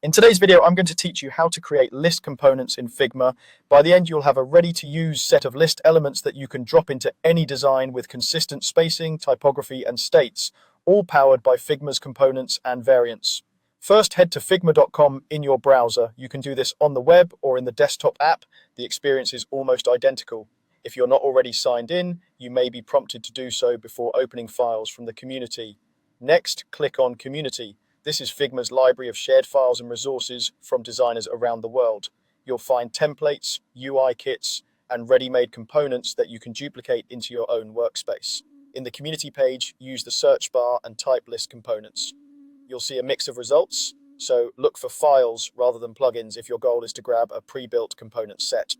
In today's video, I'm going to teach you how to create list components in Figma. By the end, you'll have a ready-to-use set of list elements that you can drop into any design with consistent spacing, typography, and states, all powered by Figma's components and variants. First, head to figma.com in your browser. You can do this on the web or in the desktop app. The experience is almost identical. If you're not already signed in, you may be prompted to do so before opening files from the community. Next, click on Community. This is Figma's library of shared files and resources from designers around the world. You'll find templates, UI kits, and ready-made components that you can duplicate into your own workspace. In the community page, use the search bar and type list components. You'll see a mix of results, so look for files rather than plugins if your goal is to grab a pre-built component set.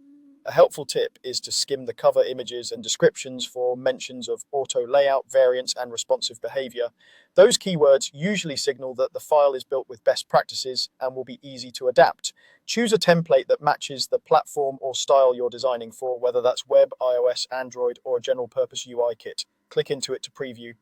A helpful tip is to skim the cover images and descriptions for mentions of auto layout, variants, and responsive behavior. Those keywords usually signal that the file is built with best practices and will be easy to adapt. Choose a template that matches the platform or style you're designing for, whether that's web, iOS, Android, or a general purpose UI kit. Click into it to preview.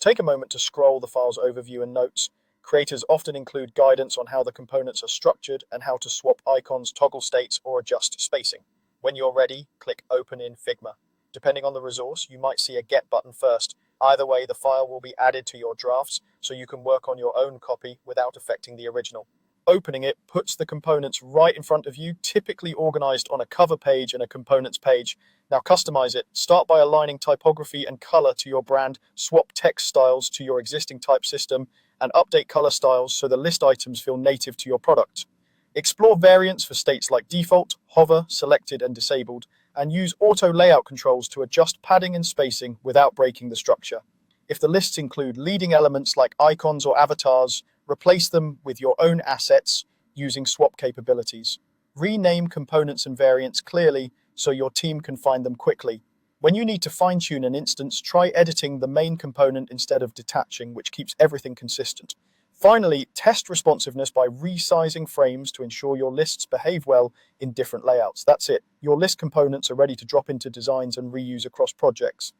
Take a moment to scroll the file's overview and notes. Creators often include guidance on how the components are structured and how to swap icons, toggle states, or adjust spacing. When you're ready, click Open in Figma. Depending on the resource, you might see a Get button first. Either way, the file will be added to your drafts, so you can work on your own copy without affecting the original. Opening it puts the components right in front of you, typically organized on a cover page and a components page. Now customize it. Start by aligning typography and color to your brand, swap text styles to your existing type system, and update color styles so the list items feel native to your product. Explore variants for states like default, hover, selected, and disabled, and use auto layout controls to adjust padding and spacing without breaking the structure. If the lists include leading elements like icons or avatars, replace them with your own assets using swap capabilities. Rename components and variants clearly so your team can find them quickly. When you need to fine-tune an instance, try editing the main component instead of detaching, which keeps everything consistent. Finally, test responsiveness by resizing frames to ensure your lists behave well in different layouts. That's it. Your list components are ready to drop into designs and reuse across projects.